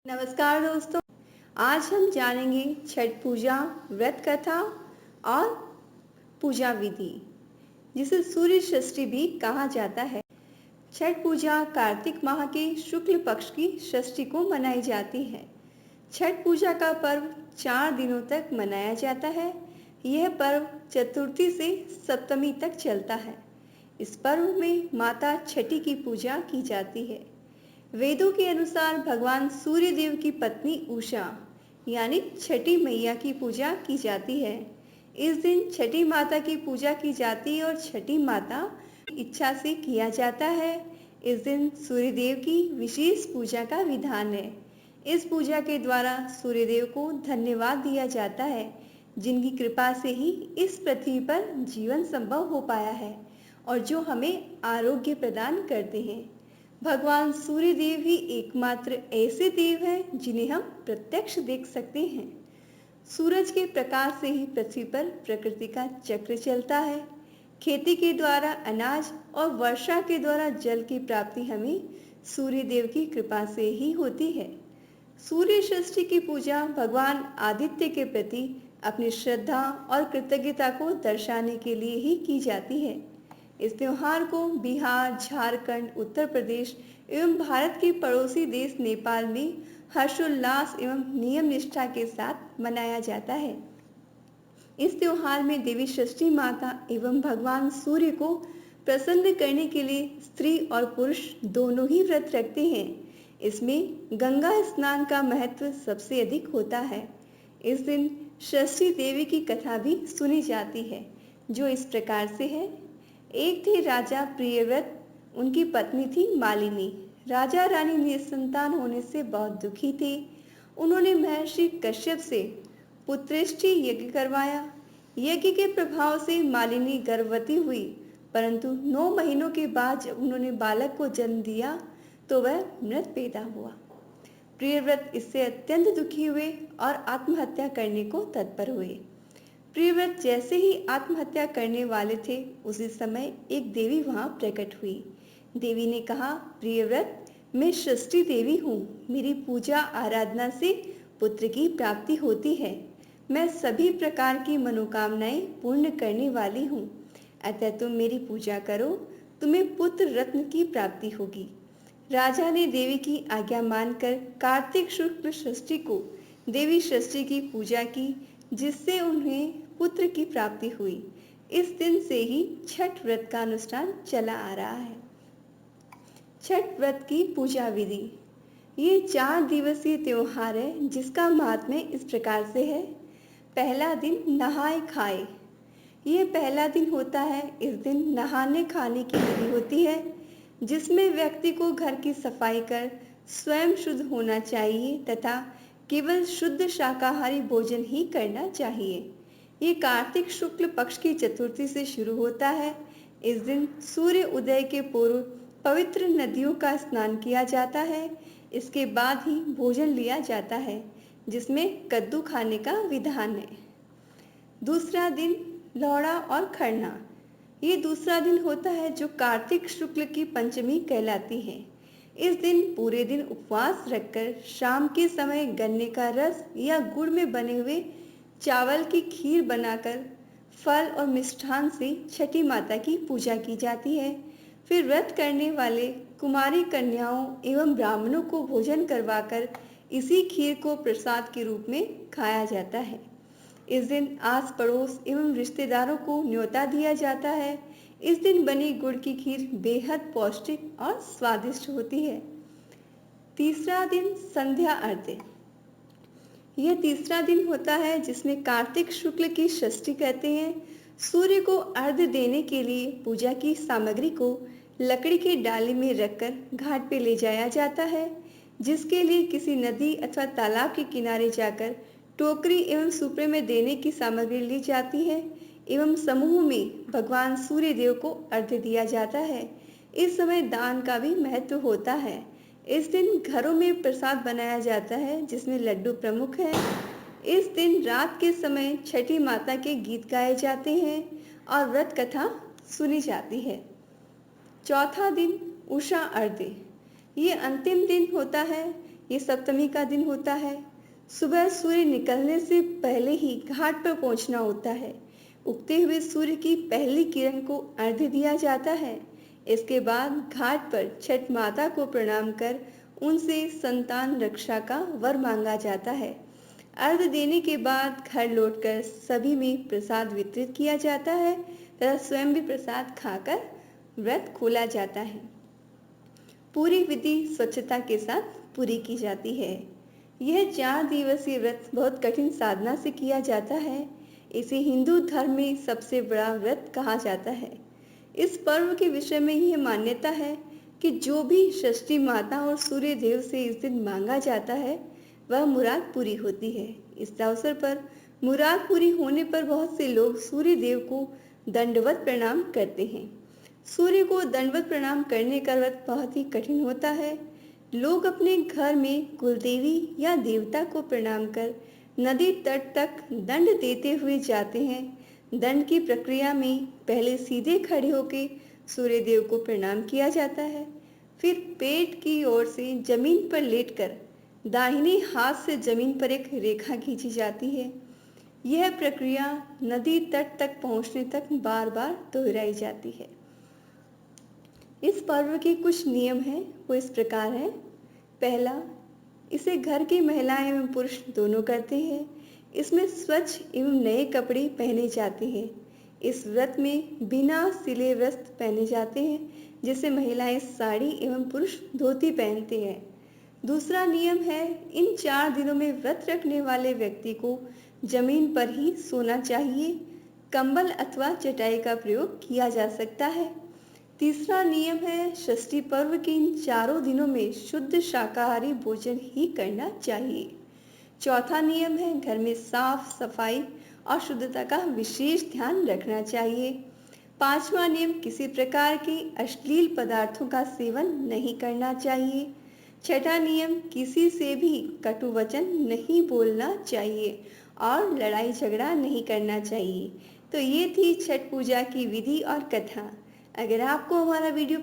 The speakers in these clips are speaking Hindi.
नमस्कार दोस्तों। आज हम जानेंगे छठ पूजा व्रत कथा और पूजा विधि, जिसे सूर्य षष्ठी भी कहा जाता है। छठ पूजा कार्तिक माह के शुक्ल पक्ष की षष्ठी को मनाई जाती है। छठ पूजा का पर्व 4 दिनों तक मनाया जाता है। यह पर्व चतुर्थी से सप्तमी तक चलता है। इस पर्व में माता छठी की पूजा की जाती है। वेदों के अनुसार भगवान सूर्य देव की पत्नी उषा यानी छठी मैया की पूजा की जाती है। इस दिन छठी माता की पूजा की जाती है और छठी माता की इच्छा से किया जाता है। इस दिन सूर्य देव की विशेष पूजा का विधान है। इस पूजा के द्वारा सूर्य देव को धन्यवाद दिया जाता है, जिनकी कृपा से ही इस पृथ्वी पर जीवन संभव हो पाया है और जो हमें आरोग्य प्रदान करते हैं। भगवान सूर्य देव ही एकमात्र ऐसे देव हैं जिन्हें हम प्रत्यक्ष देख सकते हैं। सूरज के प्रकाश से ही पृथ्वी पर प्रकृति का चक्र चलता है। खेती के द्वारा अनाज और वर्षा के द्वारा जल की प्राप्ति हमें सूर्य देव की कृपा से ही होती है। सूर्य षष्ठी की पूजा भगवान आदित्य के प्रति अपनी श्रद्धा और कृतज्ञता को दर्शाने के लिए ही की जाती है। इस त्योहार को बिहार, झारखंड, उत्तर प्रदेश एवं भारत के पड़ोसी देश नेपाल में हर्षोल्लास एवं नियम निष्ठा के साथ मनाया जाता है। इस त्योहार में देवी षष्ठी माता एवं भगवान सूर्य को प्रसन्न करने के लिए स्त्री और पुरुष दोनों ही व्रत रखते हैं। इसमें गंगा स्नान का महत्व सबसे अधिक होता है। इस दिन षष्ठी देवी की कथा भी सुनी जाती है, जो इस प्रकार से है। एक थे राजा प्रियव्रत, उनकी पत्नी थी मालिनी। राजा रानी निसंतान होने से बहुत दुखी थे। उन्होंने महर्षि कश्यप से पुत्रेष्टि यज्ञ करवाया। यज्ञ के प्रभाव से मालिनी गर्भवती हुई, परंतु 9 महीनों के बाद जब उन्होंने बालक को जन्म दिया तो वह मृत पैदा हुआ। प्रियव्रत इससे अत्यंत दुखी हुए और आत्महत्या करने को तत्पर हुए। प्रियव्रत जैसे ही आत्महत्या करने वाले थे, उसी समय एक देवी वहां प्रकट हुई। देवी ने कहा, प्रियव्रत, मैं षष्ठी देवी हूँ। मेरी पूजा आराधना से पुत्र की प्राप्ति होती है। मैं सभी प्रकार की मनोकामनाएं पूर्ण करने वाली हूँ। अतः तुम मेरी पूजा करो, तुम्हें पुत्र रत्न की प्राप्ति होगी। राजा ने देवी की आज्ञा मानकर कार्तिक शुक्ल षष्ठी को देवी षष्ठी की पूजा की, जिससे उन्हें पुत्र की प्राप्ति हुई। इस दिन से ही छठ व्रत का अनुष्ठान चला आ रहा है। छठ व्रत की पूजा विधि। ये 4 दिवसीय त्योहार है, जिसका महात्म्य इस प्रकार से है। पहला दिन नहाए खाए। ये पहला दिन होता है। इस दिन नहाने खाने की विधि होती है, जिसमें व्यक्ति को घर की सफाई कर स्वयं शुद्ध होना चाहिए तथा केवल शुद्ध शाकाहारी भोजन ही करना चाहिए। ये कार्तिक शुक्ल पक्ष की चतुर्थी से शुरू होता है। इस दिन सूर्य उदय के पूर्व पवित्र नदियों का स्नान किया जाता है। इसके बाद ही भोजन लिया जाता है, जिसमें कद्दू खाने का विधान है। दूसरा दिन लोहड़ा और खरना। ये दूसरा दिन होता है, जो कार्तिक शुक्ल की पंचमी कहलाती है। इस दिन पूरे दिन उपवास रखकर शाम के समय गन्ने का रस या गुड़ में बने हुए चावल की खीर बनाकर फल और मिष्ठान से छठी माता की पूजा की जाती है। फिर व्रत करने वाले कुमारी कन्याओं एवं ब्राह्मणों को भोजन करवाकर इसी खीर को प्रसाद के रूप में खाया जाता है। इस दिन आस पड़ोस एवं रिश्तेदारों को न्योता दिया जाता है। इस दिन बनी गुड़ की खीर बेहद पौष्टिक और स्वादिष्ट होती है। तीसरा दिन संध्या अर्घ्य। यह तीसरा दिन होता है, जिसमें कार्तिक शुक्ल की षष्ठी कहते हैं। सूर्य को अर्घ्य देने के लिए पूजा की सामग्री को लकड़ी के डाली में रखकर घाट पे ले जाया जाता है, जिसके लिए किसी नदी अथवा तालाब के किनारे जाकर टोकरी एवं सुपड़े में देने की सामग्री ली जाती है एवं समूह में भगवान सूर्य देव को अर्घ्य दिया जाता है। इस समय दान का भी महत्व होता है। इस दिन घरों में प्रसाद बनाया जाता है, जिसमें लड्डू प्रमुख है। इस दिन रात के समय छठी माता के गीत गाए जाते हैं और व्रत कथा सुनी जाती है। चौथा दिन उषा अर्घ्य। ये अंतिम दिन होता है। ये सप्तमी का दिन होता है। सुबह सूर्य निकलने से पहले ही घाट पर पहुंचना होता है। उगते हुए सूर्य की पहली किरण को अर्घ्य दिया जाता है। इसके बाद घाट पर छठ माता को प्रणाम कर उनसे संतान रक्षा का वर मांगा जाता है। अर्घ्य देने के बाद घर लौटकर सभी में प्रसाद वितरित किया जाता है तथा स्वयं भी प्रसाद खाकर व्रत खोला जाता है। पूरी विधि स्वच्छता के साथ पूरी की जाती है। यह 4 दिवसीय व्रत बहुत कठिन साधना से किया जाता है। इसे हिंदू धर्म में सबसे बड़ा व्रत कहा जाता है। इस पर्व के विषय में यह मान्यता है कि जो भी षष्ठी माता और सूर्य देव से इस दिन मांगा जाता है वह मुराद पूरी होती है। इस अवसर पर मुराद पूरी होने पर बहुत से लोग सूर्य देव को दंडवत प्रणाम करते हैं। सूर्य को दंडवत प्रणाम करने का व्रत बहुत ही कठिन होता है। लोग अपने घर में कुलदेवी या देवता को प्रणाम कर नदी तट तक दंड देते हुए जाते हैं। दंड की प्रक्रिया में पहले सीधे खड़े होकर सूर्य देव को प्रणाम किया जाता है। फिर पेट की ओर से जमीन पर लेटकर दाहिने हाथ से जमीन पर एक रेखा खींची जाती है। यह प्रक्रिया नदी तट तक पहुंचने तक बार बार दोहराई जाती है। इस पर्व के कुछ नियम हैं, वो इस प्रकार हैं। पहला, इसे घर की महिलाएं एवं पुरुष दोनों करते हैं। इसमें स्वच्छ एवं नए कपड़े पहने जाते हैं। इस व्रत में बिना सिले वस्त्र पहने जाते हैं, जिससे महिलाएं साड़ी एवं पुरुष धोती पहनते हैं। दूसरा नियम है, इन 4 दिनों में व्रत रखने वाले व्यक्ति को जमीन पर ही सोना चाहिए। कंबल अथवा चटाई का प्रयोग किया जा सकता है। तीसरा नियम है, षष्ठी पर्व के इन 4 दिनों में शुद्ध शाकाहारी भोजन ही करना चाहिए। चौथा नियम है, घर में साफ सफाई और शुद्धता का विशेष ध्यान रखना चाहिए। पांचवा नियम, किसी प्रकार के अश्लील पदार्थों का सेवन नहीं करना चाहिए। छठा नियम, किसी से भी कटु वचन नहीं बोलना चाहिए और लड़ाई झगड़ा नहीं करना चाहिए। तो ये थी छठ पूजा की विधि और कथा। अगर आपको हमारा वीडियो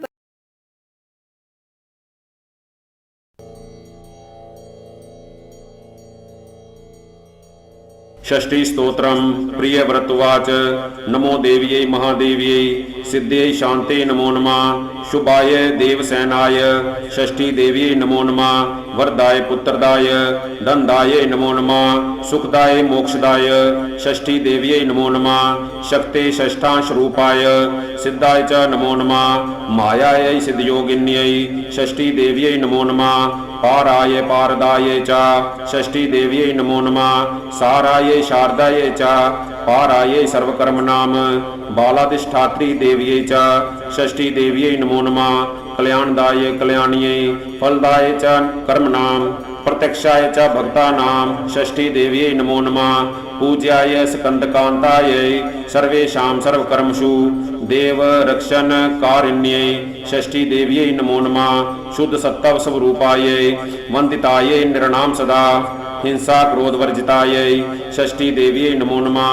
षष्ठी स्तोत्रम प्रियव्रतवाच नमो देव्यै महादेव्यै सिद्ध्यै शान्ते नमो नमः शुभाय देवसेनाय षष्ठी देव्यै नमो नमः वरदाय पुत्रदाय धनदाय नमो नमः सुखदाय मोक्षदाय षष्ठी देव्यै नमो नमः शक्ते षष्ठांश रूपाय सिद्धाय च नमो नमः मायायै सिद्धयोगिन्यै षष्ठी देव्यै नमो नमः पाराय पारदाय च षष्ठी देव्यै नमो नमः साराय शारदाय च पाराय सर्वकर्मणाम बालाधिष्ठात्री देव्यै च षष्ठी देव्यै नमो नमः कल्याणदाय कल्याण्यै फलदाय च कर्मणाम प्रत्यक्षाय च भक्तानां षष्ठी देव्यै नमो नमः पूज्याय स्कंदकांतायै सर्वेषां सर्वकर्मसु देव रक्षण कारिण्यै षष्ठी देव्यै नमो नमः शुद्ध सत्त्व स्वरूपायै वंदितायै नृणां सदा हिंसा क्रोधवर्जितायै षष्ठी देव्यै नमो नमः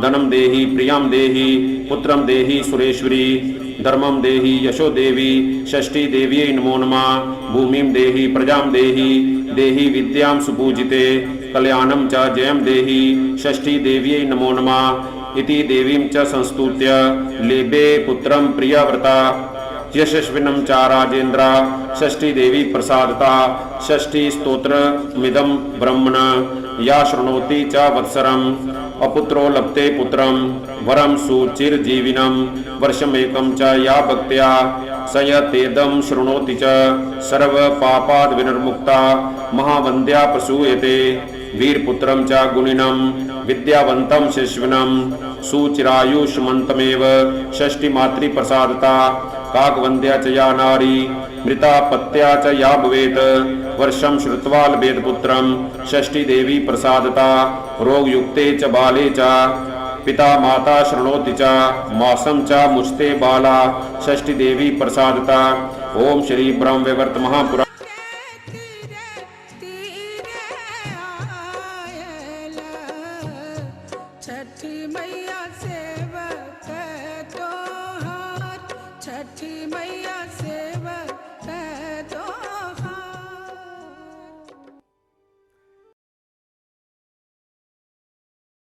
धनं देहि प्रियं देहि पुत्रं देहि सुरेश्वरी धर्मं देहि यशो देवी षष्ठी देव्यै नमो नमः भूमिं देहि प्रजां देहि देहि विद्यां सुपूजिते कल्याणं च जयं देहि षष्ठी देव्यै नमो नमः इति देवीं च संस्तुत्य लेभे पुत्रं प्रियव्रता यशस्विनं च राजेन्द्र षष्ठी देवी प्रसादता षष्ठी स्तोत्रमिदं ब्रह्मण या शृणोति च वत्सरम् अपुत्रो लभते पुत्रं वरं सुचिरजीविनं वर्षमेकं च या भक्त्या संयतेदं शृणोति च सर्वपापाद् विनिर्मुक्ता महावन्द्या प्रसूयते वीरपुत्रं च गुणिनं विद्यावन्तं शिश्विनं सुचिरायुष्मन्तमेव षष्ठीमातृप्रसादता काकवन्द्या च या नारी मृतापत्या च या भवेत् वर्षं श्रुत्वा लभेत् पुत्रं षष्ठी देवी प्रसादता रोगयुक्ते च बाले च पिता माता शृणोति च मासं च मुचते बाला षष्ठी देवी प्रसादता ओम श्री ब्रह्म विवर्त महापुरा छठी मैया से